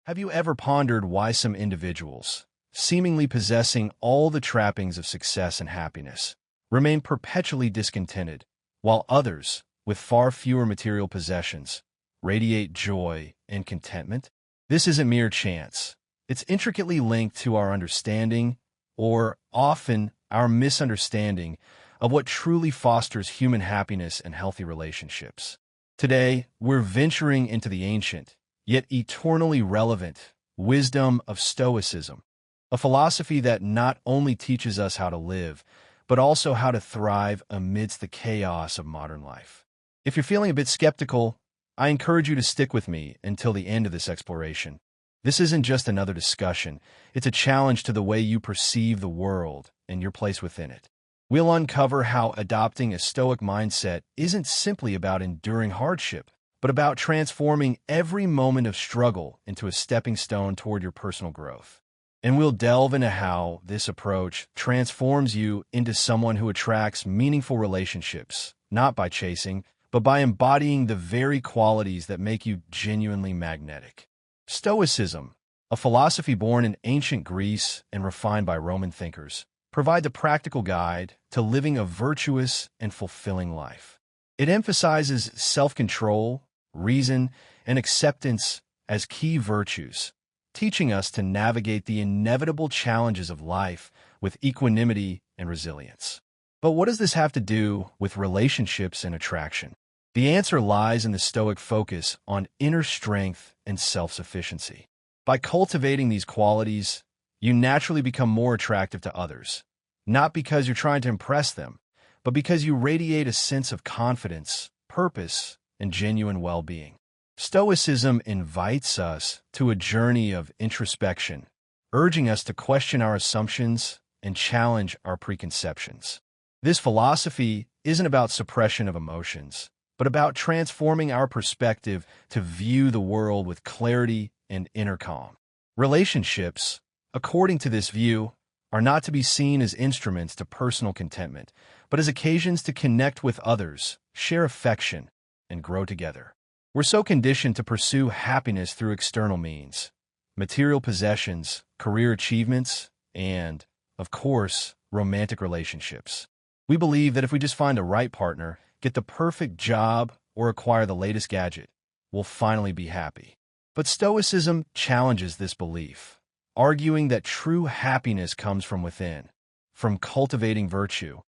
Have you ever pondered why some individuals, seemingly possessing all the trappings of success and happiness, remain perpetually discontented, while others, with far fewer material possessions, radiate joy and contentment? This isn't mere chance. It's intricately linked to our understanding, or often our misunderstanding, of what truly fosters human happiness and healthy relationships. Today, we're venturing into the ancient, yet eternally relevant, wisdom of Stoicism, a philosophy that not only teaches us how to live, but also how to thrive amidst the chaos of modern life. If you're feeling a bit skeptical, I encourage you to stick with me until the end of this exploration. This isn't just another discussion, it's a challenge to the way you perceive the world and your place within it. We'll uncover how adopting a Stoic mindset isn't simply about enduring hardship, but about transforming every moment of struggle into a stepping stone toward your personal growth. And we'll delve into how this approach transforms you into someone who attracts meaningful relationships, not by chasing, but by embodying the very qualities that make you genuinely magnetic. Stoicism, a philosophy born in ancient Greece and refined by Roman thinkers, provides a practical guide to living a virtuous and fulfilling life. It emphasizes self-control, reason, and acceptance as key virtues, teaching us to navigate the inevitable challenges of life with equanimity and resilience. But what does this have to do with relationships and attraction? The answer lies in the Stoic focus on inner strength and self-sufficiency. By cultivating these qualities, you naturally become more attractive to others, not because you're trying to impress them, but because you radiate a sense of confidence, purpose, and genuine well-being. Stoicism invites us to a journey of introspection, urging us to question our assumptions and challenge our preconceptions. This philosophy isn't about suppression of emotions, but about transforming our perspective to view the world with clarity and inner calm. Relationships, according to this view, are not to be seen as instruments to personal contentment, but as occasions to connect with others, share affection, and grow together. We're so conditioned to pursue happiness through external means, material possessions, career achievements, and, of course, romantic relationships. We believe that if we just find the right partner, get the perfect job, or acquire the latest gadget, we'll finally be happy. But Stoicism challenges this belief, arguing that true happiness comes from within, from cultivating virtue,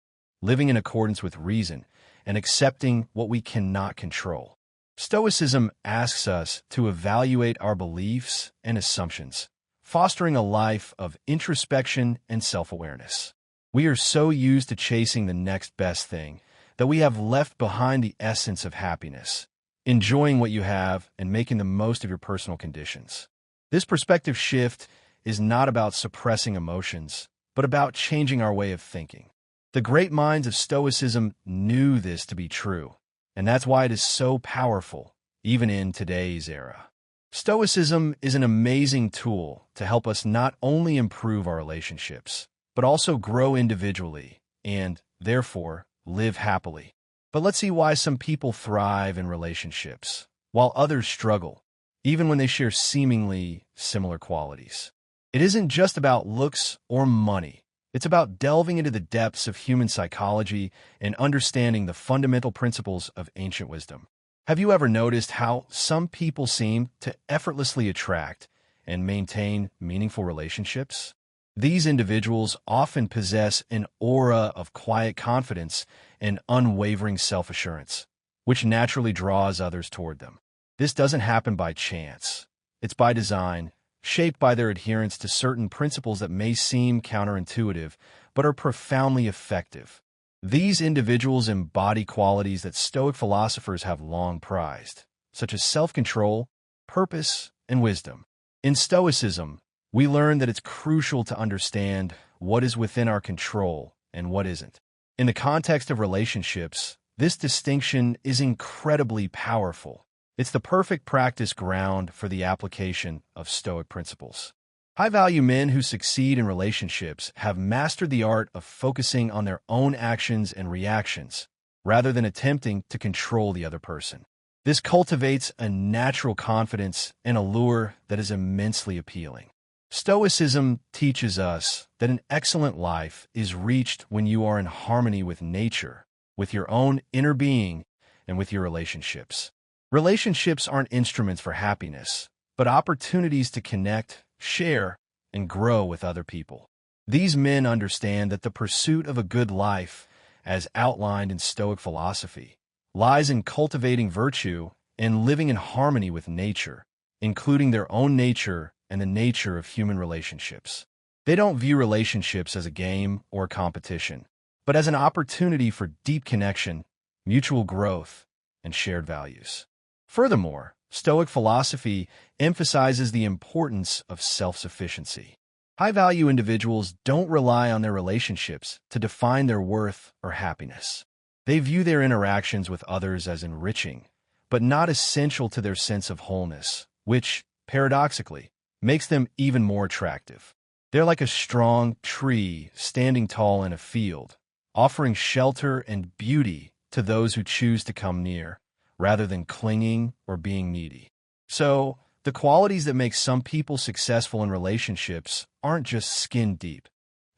living in accordance with reason, and accepting what we cannot control. Stoicism asks us to evaluate our beliefs and assumptions, fostering a life of introspection and self-awareness. We are so used to chasing the next best thing that we have left behind the essence of happiness, enjoying what you have and making the most of your personal conditions. This perspective shift is not about suppressing emotions, but about changing our way of thinking. The great minds of Stoicism knew this to be true, and that's why it is so powerful, even in today's era. Stoicism is an amazing tool to help us not only improve our relationships, but also grow individually and, therefore, live happily. But let's see why some people thrive in relationships, while others struggle, even when they share seemingly similar qualities. It isn't just about looks or money. It's about delving into the depths of human psychology and understanding the fundamental principles of ancient wisdom. Have you ever noticed how some people seem to effortlessly attract and maintain meaningful relationships? These individuals often possess an aura of quiet confidence and unwavering self-assurance, which naturally draws others toward them. This doesn't happen by chance. It's by design, shaped by their adherence to certain principles that may seem counterintuitive, but are profoundly effective. These individuals embody qualities that Stoic philosophers have long prized, such as self-control, purpose, and wisdom. In Stoicism, we learn that it's crucial to understand what is within our control and what isn't. In the context of relationships, this distinction is incredibly powerful. It's the perfect practice ground for the application of Stoic principles. High-value men who succeed in relationships have mastered the art of focusing on their own actions and reactions, rather than attempting to control the other person. This cultivates a natural confidence and allure that is immensely appealing. Stoicism teaches us that an excellent life is reached when you are in harmony with nature, with your own inner being, and with your relationships. Relationships aren't instruments for happiness, but opportunities to connect, share, and grow with other people. These men understand that the pursuit of a good life, as outlined in Stoic philosophy, lies in cultivating virtue and living in harmony with nature, including their own nature and the nature of human relationships. They don't view relationships as a game or a competition, but as an opportunity for deep connection, mutual growth, and shared values. Furthermore, Stoic philosophy emphasizes the importance of self-sufficiency. High-value individuals don't rely on their relationships to define their worth or happiness. They view their interactions with others as enriching, but not essential to their sense of wholeness, which, paradoxically, makes them even more attractive. They're like a strong tree standing tall in a field, offering shelter and beauty to those who choose to come near, rather than clinging or being needy. So, the qualities that make some people successful in relationships aren't just skin deep.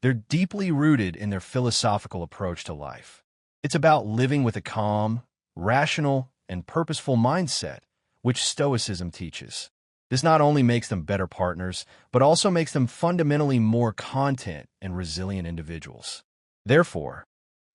They're deeply rooted in their philosophical approach to life. It's about living with a calm, rational, and purposeful mindset, which Stoicism teaches. This not only makes them better partners, but also makes them fundamentally more content and resilient individuals. Therefore,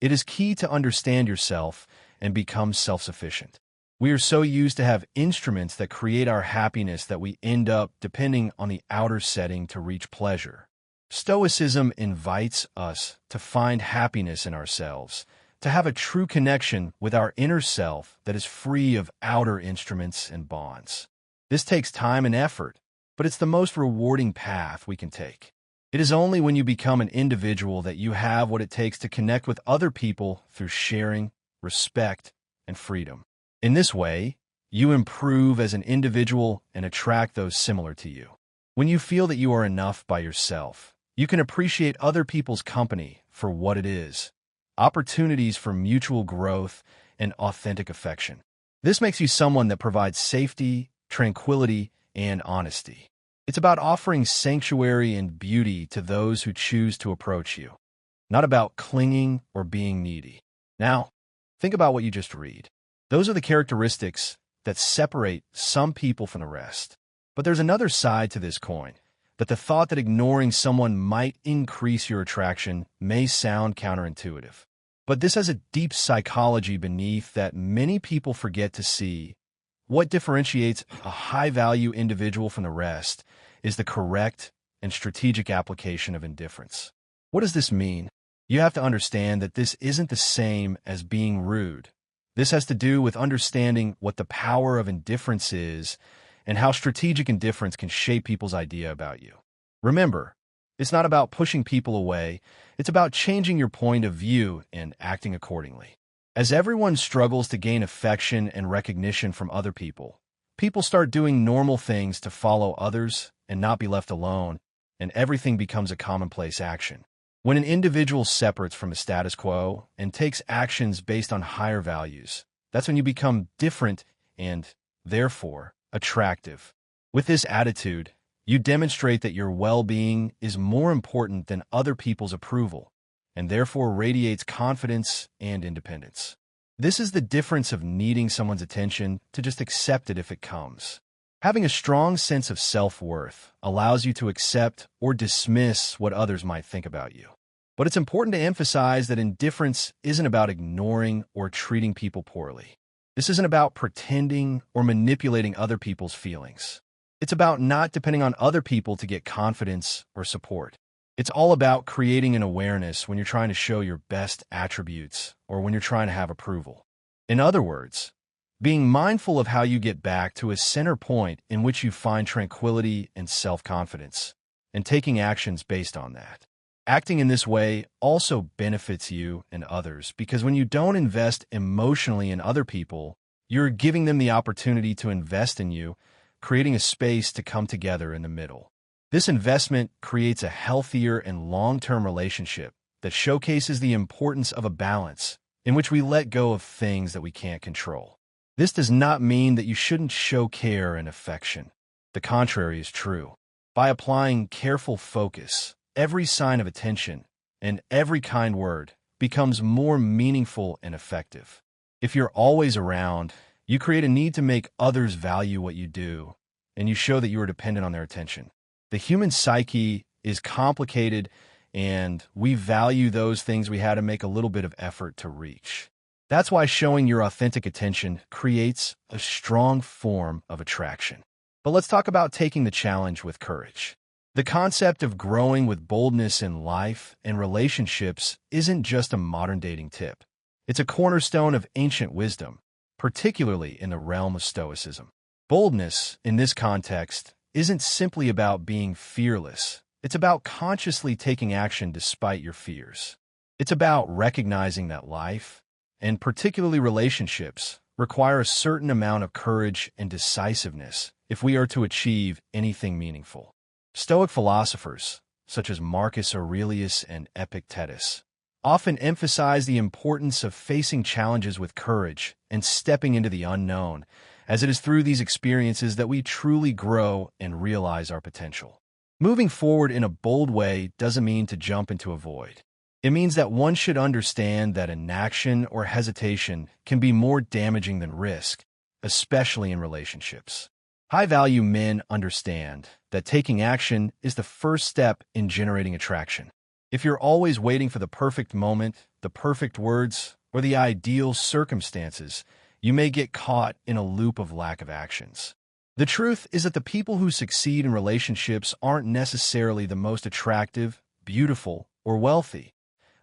it is key to understand yourself and become self-sufficient. We are so used to have instruments that create our happiness that we end up depending on the outer setting to reach pleasure. Stoicism invites us to find happiness in ourselves, to have a true connection with our inner self that is free of outer instruments and bonds. This takes time and effort, but it's the most rewarding path we can take. It is only when you become an individual that you have what it takes to connect with other people through sharing, respect, and freedom. In this way, you improve as an individual and attract those similar to you. When you feel that you are enough by yourself, you can appreciate other people's company for what it is, opportunities for mutual growth and authentic affection. This makes you someone that provides safety, tranquility, and honesty. It's about offering sanctuary and beauty to those who choose to approach you, not about clinging or being needy. Now, think about what you just read. Those are the characteristics that separate some people from the rest. But there's another side to this coin, that the thought that ignoring someone might increase your attraction may sound counterintuitive. But this has a deep psychology beneath that many people forget to see. What differentiates a high-value individual from the rest is the correct and strategic application of indifference. What does this mean? You have to understand that this isn't the same as being rude. This has to do with understanding what the power of indifference is and how strategic indifference can shape people's idea about you. Remember, it's not about pushing people away, it's about changing your point of view and acting accordingly. As everyone struggles to gain affection and recognition from other people, people start doing normal things to follow others and not be left alone, and everything becomes a commonplace action. When an individual separates from the status quo and takes actions based on higher values, that's when you become different and, therefore, attractive. With this attitude, you demonstrate that your well-being is more important than other people's approval, and therefore radiates confidence and independence. This is the difference of needing someone's attention to just accept it if it comes. Having a strong sense of self-worth allows you to accept or dismiss what others might think about you. But it's important to emphasize that indifference isn't about ignoring or treating people poorly. This isn't about pretending or manipulating other people's feelings. It's about not depending on other people to get confidence or support. It's all about creating an awareness when you're trying to show your best attributes or when you're trying to have approval. In other words, being mindful of how you get back to a center point in which you find tranquility and self-confidence, and taking actions based on that. Acting in this way also benefits you and others because when you don't invest emotionally in other people, you're giving them the opportunity to invest in you, creating a space to come together in the middle. This investment creates a healthier and long-term relationship that showcases the importance of a balance in which we let go of things that we can't control. This does not mean that you shouldn't show care and affection. The contrary is true. By applying careful focus, every sign of attention and every kind word becomes more meaningful and effective. If you're always around, you create a need to make others value what you do, and you show that you are dependent on their attention. The human psyche is complicated, and we value those things we had to make a little bit of effort to reach. That's why showing your authentic attention creates a strong form of attraction. But let's talk about taking the challenge with courage. The concept of growing with boldness in life and relationships isn't just a modern dating tip. It's a cornerstone of ancient wisdom, particularly in the realm of Stoicism. Boldness, in this context, isn't simply about being fearless. It's about consciously taking action despite your fears. It's about recognizing that life, and particularly relationships, require a certain amount of courage and decisiveness if we are to achieve anything meaningful. Stoic philosophers, such as Marcus Aurelius and Epictetus, often emphasize the importance of facing challenges with courage and stepping into the unknown, as it is through these experiences that we truly grow and realize our potential. Moving forward in a bold way doesn't mean to jump into a void. It means that one should understand that inaction or hesitation can be more damaging than risk, especially in relationships. High-value men understand that taking action is the first step in generating attraction. If you're always waiting for the perfect moment, the perfect words, or the ideal circumstances, you may get caught in a loop of lack of actions. The truth is that the people who succeed in relationships aren't necessarily the most attractive, beautiful, or wealthy.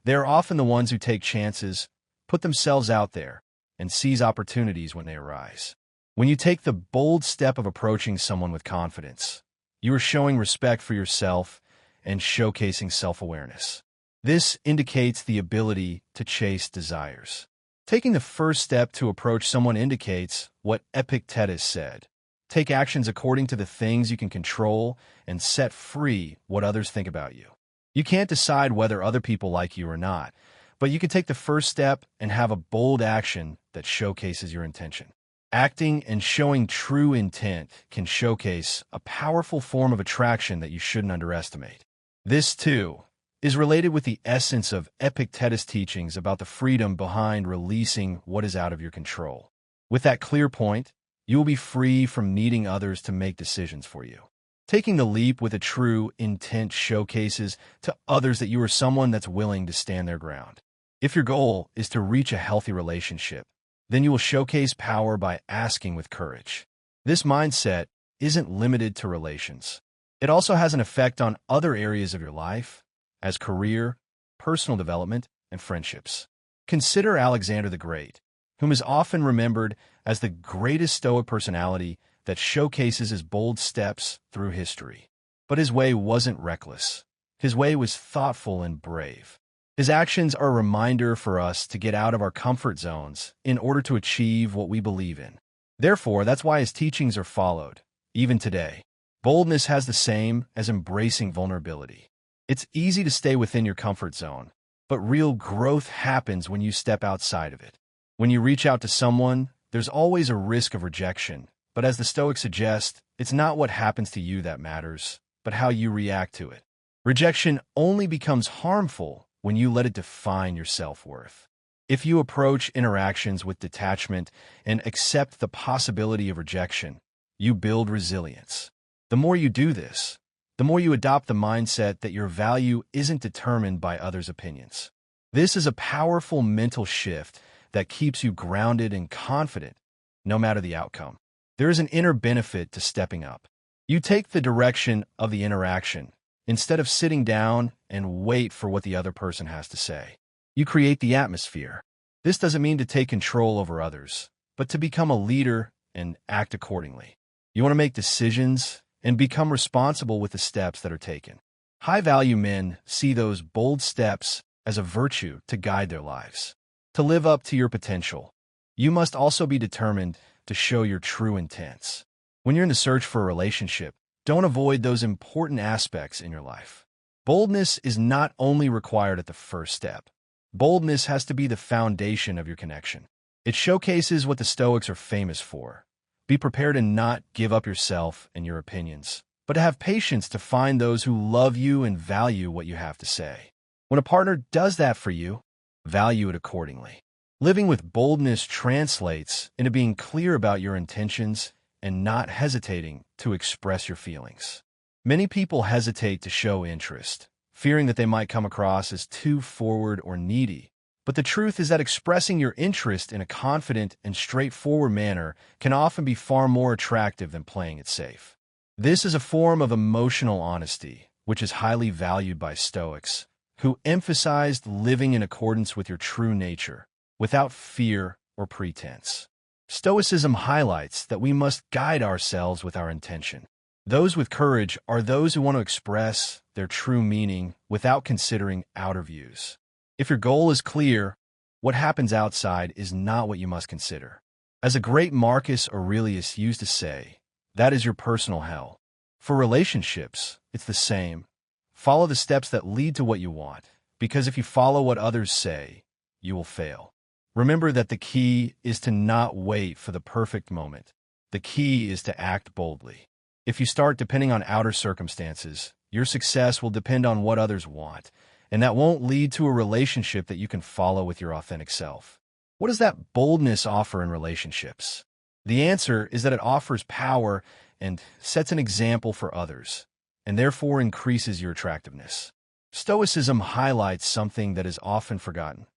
They are often the ones who take chances, put themselves out there, and seize opportunities when they arise. When you take the bold step of approaching someone with confidence, you are showing respect for yourself and showcasing self-awareness. This indicates the ability to chase desires. Taking the first step to approach someone indicates what Epictetus said: take actions according to the things you can control and set free what others think about you. You can't decide whether other people like you or not, but you can take the first step and have a bold action that showcases your intention. Acting and showing true intent can showcase a powerful form of attraction that you shouldn't underestimate. This, too, is related with the essence of Epictetus' teachings about the freedom behind releasing what is out of your control. With that clear point, you will be free from needing others to make decisions for you. Taking the leap with a true intent showcases to others that you are someone that's willing to stand their ground. If your goal is to reach a healthy relationship, then you will showcase power by asking with courage. This mindset isn't limited to relations. It also has an effect on other areas of your life, as career, personal development, and friendships. Consider Alexander the Great, whom is often remembered as the greatest Stoic personality that showcases his bold steps through history. But his way wasn't reckless. His way was thoughtful and brave. His actions are a reminder for us to get out of our comfort zones in order to achieve what we believe in. Therefore, that's why his teachings are followed, even today. Boldness has the same as embracing vulnerability. It's easy to stay within your comfort zone, but real growth happens when you step outside of it. When you reach out to someone, there's always a risk of rejection, but as the Stoics suggest, it's not what happens to you that matters, but how you react to it. Rejection only becomes harmful when you let it define your self-worth. If you approach interactions with detachment and accept the possibility of rejection, you build resilience. The more you do this, the more you adopt the mindset that your value isn't determined by others' opinions. This is a powerful mental shift that keeps you grounded and confident, no matter the outcome. There is an inner benefit to stepping up. You take the direction of the interaction, instead of sitting down and wait for what the other person has to say. You create the atmosphere. This doesn't mean to take control over others, but to become a leader and act accordingly. You want to make decisions and become responsible with the steps that are taken. High-value men see those bold steps as a virtue to guide their lives. To live up to your potential, you must also be determined to show your true intents. When you're in the search for a relationship, don't avoid those important aspects in your life. Boldness is not only required at the first step. Boldness has to be the foundation of your connection. It showcases what the Stoics are famous for. Be prepared to not give up yourself and your opinions, but to have patience to find those who love you and value what you have to say. When a partner does that for you, value it accordingly. Living with boldness translates into being clear about your intentions and not hesitating to express your feelings. Many people hesitate to show interest, fearing that they might come across as too forward or needy. But the truth is that expressing your interest in a confident and straightforward manner can often be far more attractive than playing it safe. This is a form of emotional honesty, which is highly valued by Stoics, who emphasized living in accordance with your true nature, without fear or pretense. Stoicism highlights that we must guide ourselves with our intention. Those with courage are those who want to express their true meaning without considering outer views. If your goal is clear, what happens outside is not what you must consider. As a great Marcus Aurelius used to say, that is your personal hell. For relationships, it's the same. Follow the steps that lead to what you want, because if you follow what others say, you will fail. Remember that the key is to not wait for the perfect moment. The key is to act boldly. If you start depending on outer circumstances, your success will depend on what others want, and that won't lead to a relationship that you can follow with your authentic self. What does that boldness offer in relationships? The answer is that it offers power and sets an example for others, and therefore increases your attractiveness. Stoicism highlights something that is often forgotten,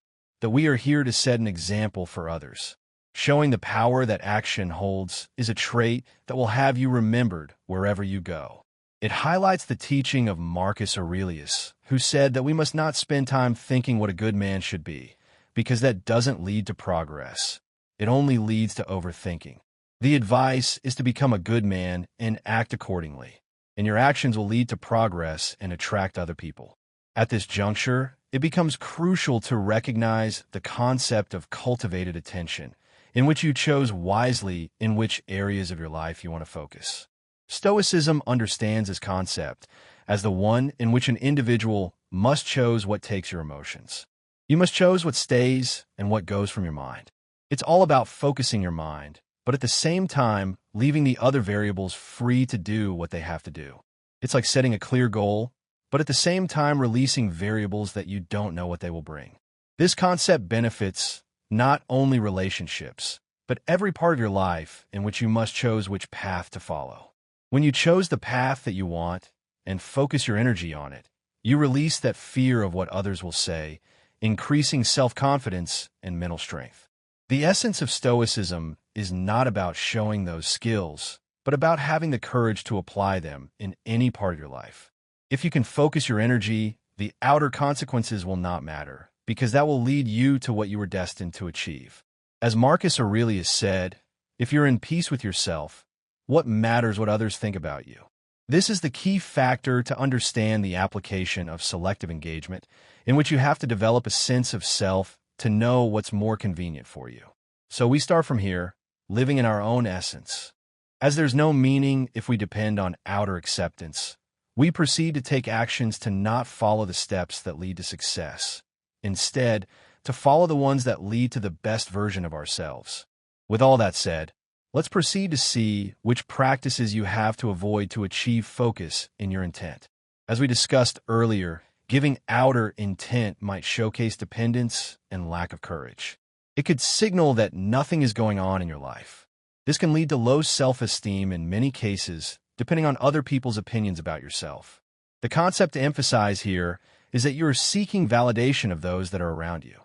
that we are here to set an example for others. Showing the power that action holds is a trait that will have you remembered wherever you go. It highlights the teaching of Marcus Aurelius, who said that we must not spend time thinking what a good man should be, because that doesn't lead to progress. It only leads to overthinking. The advice is to become a good man and act accordingly, and your actions will lead to progress and attract other people. At this juncture, it becomes crucial to recognize the concept of cultivated attention, in which you chose wisely in which areas of your life you want to focus. Stoicism understands this concept as the one in which an individual must choose what takes your emotions. You must choose what stays and what goes from your mind. It's all about focusing your mind, but at the same time, leaving the other variables free to do what they have to do. It's like setting a clear goal, but at the same time releasing variables that you don't know what they will bring. This concept benefits not only relationships, but every part of your life in which you must choose which path to follow. When you chose the path that you want and focus your energy on it, you release that fear of what others will say, increasing self-confidence and mental strength. The essence of Stoicism is not about showing those skills, but about having the courage to apply them in any part of your life. If you can focus your energy, the outer consequences will not matter, because that will lead you to what you were destined to achieve. As Marcus Aurelius said, if you're in peace with yourself, what matters what others think about you? This is the key factor to understand the application of selective engagement, in which you have to develop a sense of self to know what's more convenient for you. So we start from here, living in our own essence. As there's no meaning if we depend on outer acceptance, we proceed to take actions to not follow the steps that lead to success. Instead, to follow the ones that lead to the best version of ourselves. With all that said, let's proceed to see which practices you have to avoid to achieve focus in your intent. As we discussed earlier, giving outer intent might showcase dependence and lack of courage. It could signal that nothing is going on in your life. This can lead to low self-esteem in many cases, depending on other people's opinions about yourself. The concept to emphasize here is that you are seeking validation of those that are around you.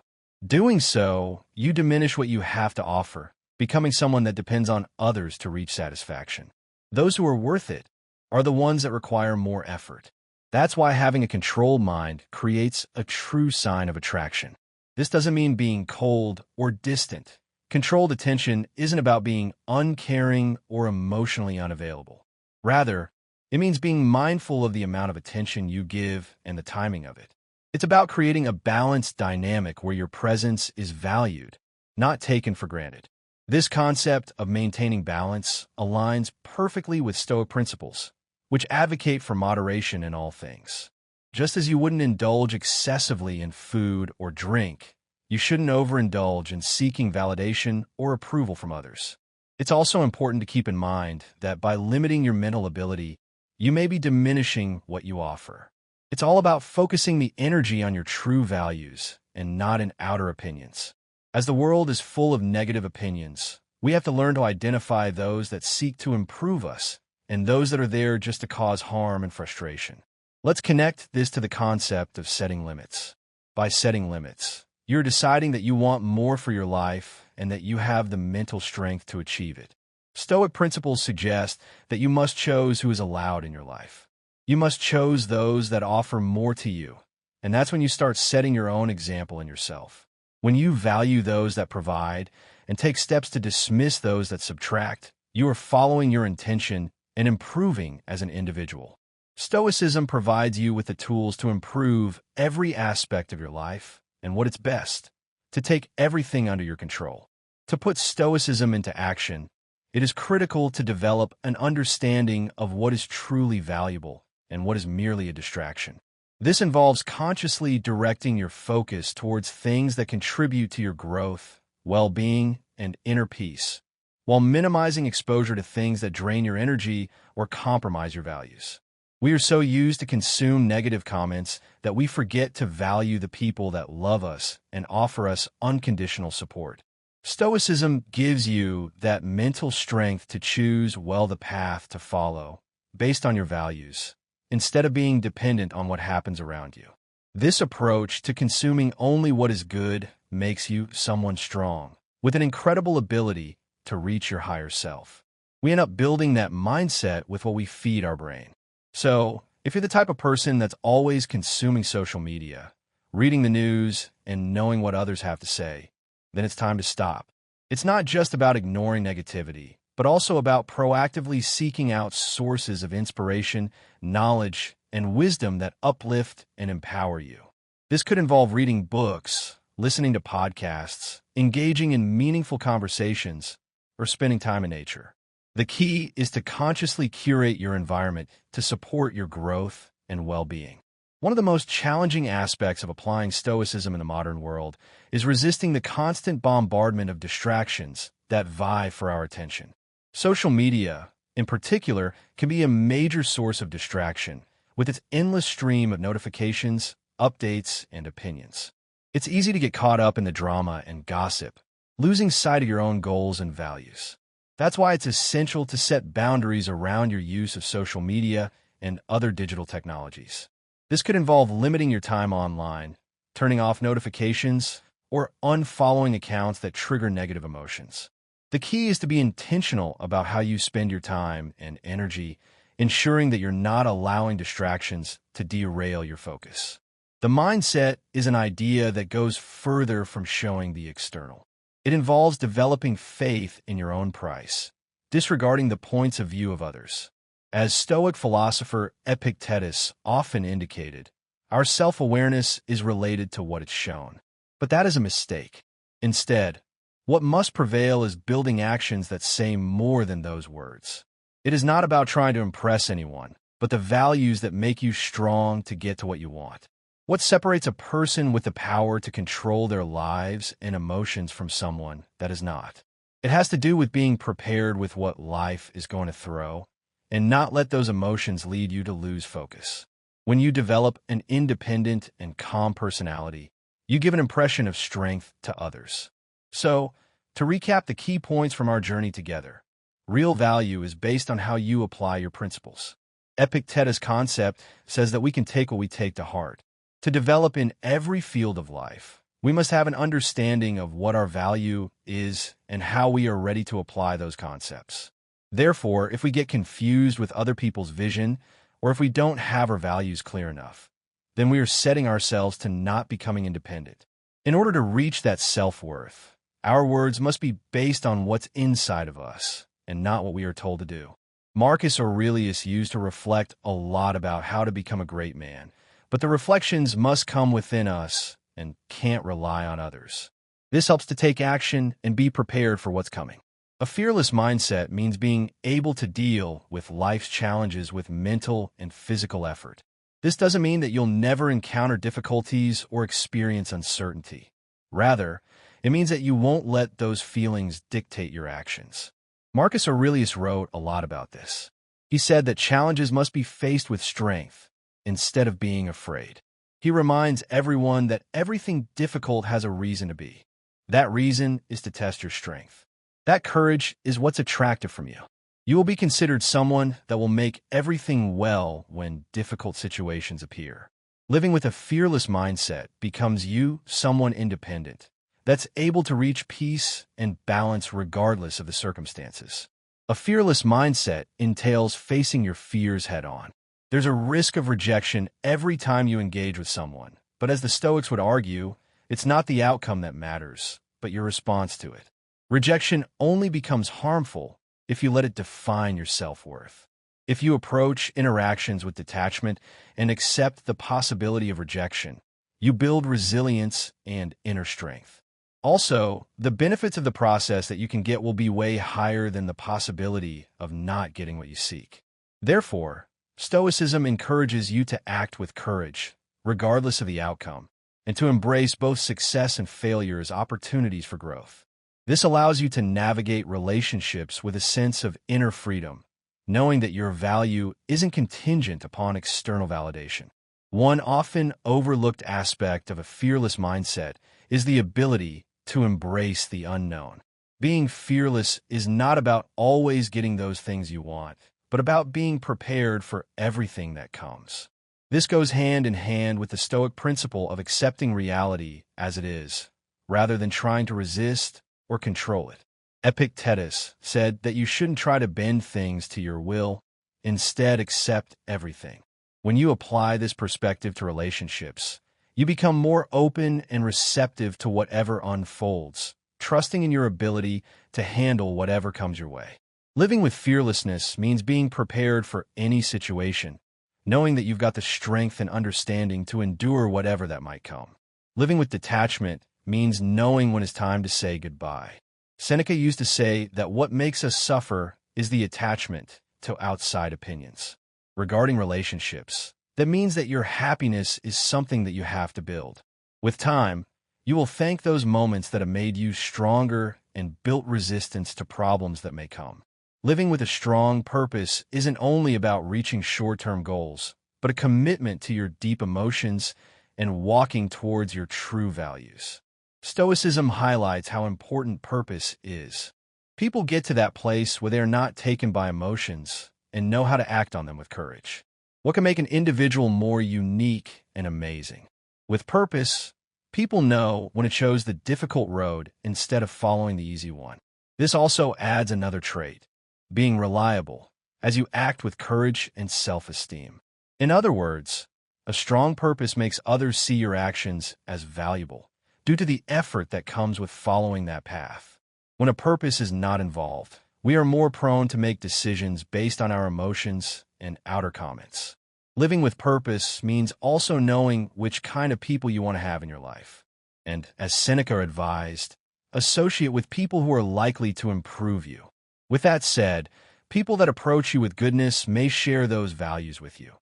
Doing so, you diminish what you have to offer, becoming someone that depends on others to reach satisfaction. Those who are worth it are the ones that require more effort. That's why having a controlled mind creates a true sign of attraction. This doesn't mean being cold or distant. Controlled attention isn't about being uncaring or emotionally unavailable. Rather, it means being mindful of the amount of attention you give and the timing of it. It's about creating a balanced dynamic where your presence is valued, not taken for granted. This concept of maintaining balance aligns perfectly with Stoic principles, which advocate for moderation in all things. Just as you wouldn't indulge excessively in food or drink, You shouldn't overindulge in seeking validation or approval from others. It's also important to keep in mind that by limiting your mental ability, you may be diminishing what you offer. It's all about focusing the energy on your true values and not in outer opinions. As the world is full of negative opinions, we have to learn to identify those that seek to improve us and those that are there just to cause harm and frustration. Let's connect this to the concept of setting limits. By setting limits, you're deciding that you want more for your life and that you have the mental strength to achieve it. Stoic principles suggest that you must choose who is allowed in your life. You must choose those that offer more to you, and that's when you start setting your own example in yourself. When you value those that provide and take steps to dismiss those that subtract, you are following your intention and improving as an individual. Stoicism provides you with the tools to improve every aspect of your life, and what it's best, to take everything under your control. To put Stoicism into action, it is critical to develop an understanding of what is truly valuable and what is merely a distraction. This involves consciously directing your focus towards things that contribute to your growth, well-being, and inner peace, while minimizing exposure to things that drain your energy or compromise your values. We are so used to consume negative comments that we forget to value the people that love us and offer us unconditional support. Stoicism gives you that mental strength to choose the path to follow, based on your values, instead of being dependent on what happens around you. This approach to consuming only what is good makes you someone strong, with an incredible ability to reach your higher self. We end up building that mindset with what we feed our brain. So, if you're the type of person that's always consuming social media, reading the news, and knowing what others have to say, then it's time to stop. It's not just about ignoring negativity, but also about proactively seeking out sources of inspiration, knowledge, and wisdom that uplift and empower you. This could involve reading books, listening to podcasts, engaging in meaningful conversations, or spending time in nature. The key is to consciously curate your environment to support your growth and well-being. One of the most challenging aspects of applying Stoicism in the modern world is resisting the constant bombardment of distractions that vie for our attention. Social media, in particular, can be a major source of distraction, with its endless stream of notifications, updates, and opinions. It's easy to get caught up in the drama and gossip, losing sight of your own goals and values. That's why it's essential to set boundaries around your use of social media and other digital technologies. This could involve limiting your time online, turning off notifications, or unfollowing accounts that trigger negative emotions. The key is to be intentional about how you spend your time and energy, ensuring that you're not allowing distractions to derail your focus. The mindset is an idea that goes further from showing the external. It involves developing faith in your own price, disregarding the points of view of others. As Stoic philosopher Epictetus often indicated, our self-awareness is related to what it's shown. But that is a mistake. Instead, what must prevail is building actions that say more than those words. It is not about trying to impress anyone, but the values that make you strong to get to what you want. What separates a person with the power to control their lives and emotions from someone that is not? It has to do with being prepared with what life is going to throw and not let those emotions lead you to lose focus. When you develop an independent and calm personality, you give an impression of strength to others. So, to recap the key points from our journey together, real value is based on how you apply your principles. Epictetus' concept says that we can take what we take to heart. To develop in every field of life, we must have an understanding of what our value is and how we are ready to apply those concepts. Therefore, if we get confused with other people's vision, or if we don't have our values clear enough, then we are setting ourselves to not becoming independent. In order to reach that self-worth, our words must be based on what's inside of us and not what we are told to do. Marcus Aurelius used to reflect a lot about how to become a great man, but the reflections must come within us and can't rely on others. This helps to take action and be prepared for what's coming. A fearless mindset means being able to deal with life's challenges with mental and physical effort. This doesn't mean that you'll never encounter difficulties or experience uncertainty. Rather, it means that you won't let those feelings dictate your actions. Marcus Aurelius wrote a lot about this. He said that challenges must be faced with strength instead of being afraid. He reminds everyone that everything difficult has a reason to be. That reason is to test your strength. That courage is what's attractive from you. You will be considered someone that will make everything well when difficult situations appear. Living with a fearless mindset becomes you someone independent, that's able to reach peace and balance regardless of the circumstances. A fearless mindset entails facing your fears head-on. There's a risk of rejection every time you engage with someone, but as the Stoics would argue, it's not the outcome that matters, but your response to it. Rejection only becomes harmful if you let it define your self-worth. If you approach interactions with detachment and accept the possibility of rejection, you build resilience and inner strength. Also, the benefits of the process that you can get will be way higher than the possibility of not getting what you seek. Therefore, Stoicism encourages you to act with courage, regardless of the outcome, and to embrace both success and failure as opportunities for growth. This allows you to navigate relationships with a sense of inner freedom, knowing that your value isn't contingent upon external validation. One often overlooked aspect of a fearless mindset is the ability to embrace the unknown. Being fearless is not about always getting those things you want, but about being prepared for everything that comes. This goes hand in hand with the Stoic principle of accepting reality as it is, rather than trying to resist or control it. Epictetus said that you shouldn't try to bend things to your will, instead accept everything. When you apply this perspective to relationships, you become more open and receptive to whatever unfolds, trusting in your ability to handle whatever comes your way. Living with fearlessness means being prepared for any situation, knowing that you've got the strength and understanding to endure whatever that might come. Living with detachment means knowing when it's time to say goodbye. Seneca used to say that what makes us suffer is the attachment to outside opinions. Regarding relationships, that means that your happiness is something that you have to build. With time, you will thank those moments that have made you stronger and built resistance to problems that may come. Living with a strong purpose isn't only about reaching short-term goals, but a commitment to your deep emotions and walking towards your true values. Stoicism highlights how important purpose is. People get to that place where they are not taken by emotions and know how to act on them with courage. What can make an individual more unique and amazing? With purpose, people know when to choose the difficult road instead of following the easy one. This also adds another trait, being reliable, as you act with courage and self-esteem. In other words, a strong purpose makes others see your actions as valuable due to the effort that comes with following that path. When a purpose is not involved, we are more prone to make decisions based on our emotions and outer comments. Living with purpose means also knowing which kind of people you want to have in your life. And as Seneca advised, associate with people who are likely to improve you. With that said, people that approach you with goodness may share those values with you.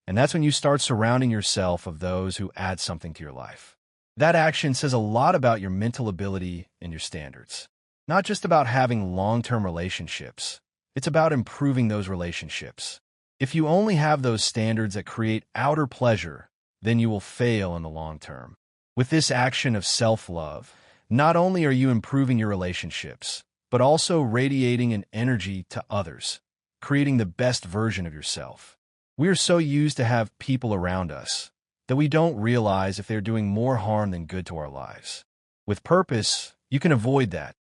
And that's when you start surrounding yourself of those who add something to your life. That action says a lot about your mental ability and your standards. Not just about having long-term relationships. It's about improving those relationships. If you only have those standards that create outer pleasure, then you will fail in the long term. With this action of self-love, not only are you improving your relationships, but also radiating an energy to others, creating the best version of yourself. We are so used to have people around us that we don't realize if they're doing more harm than good to our lives. With purpose, you can avoid that.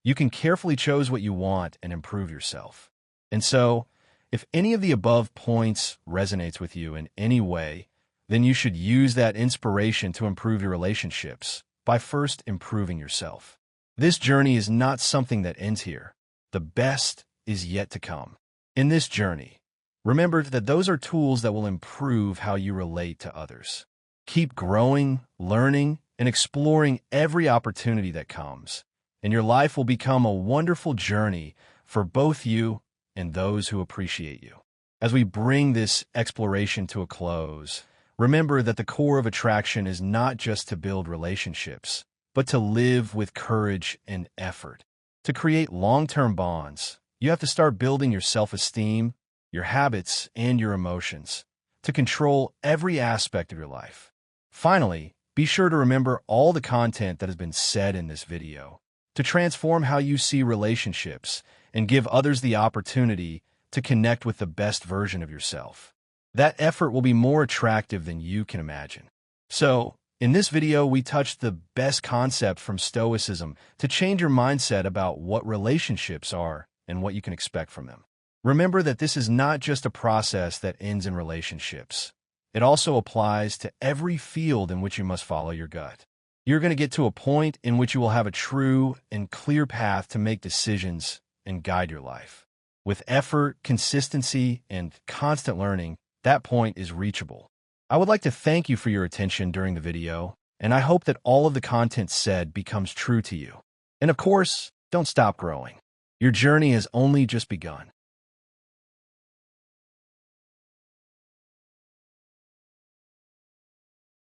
You can carefully choose what you want and improve yourself. And so, if any of the above points resonates with you in any way, then you should use that inspiration to improve your relationships by first improving yourself. This journey is not something that ends here. The best is yet to come. In this journey, remember that those are tools that will improve how you relate to others. Keep growing, learning, and exploring every opportunity that comes, and your life will become a wonderful journey for both you and those who appreciate you. As we bring this exploration to a close, remember that the core of attraction is not just to build relationships, but to live with courage and effort. To create long-term bonds, you have to start building your self-esteem, your habits, and your emotions to control every aspect of your life. Finally, be sure to remember all the content that has been said in this video to transform how you see relationships and give others the opportunity to connect with the best version of yourself. That effort will be more attractive than you can imagine. So, in this video, we touched the best concept from Stoicism to change your mindset about what relationships are and what you can expect from them. Remember that this is not just a process that ends in relationships. It also applies to every field in which you must follow your gut. You're going to get to a point in which you will have a true and clear path to make decisions and guide your life. With effort, consistency, and constant learning, that point is reachable. I would like to thank you for your attention during the video, and I hope that all of the content said becomes true to you. And of course, don't stop growing. Your journey has only just begun.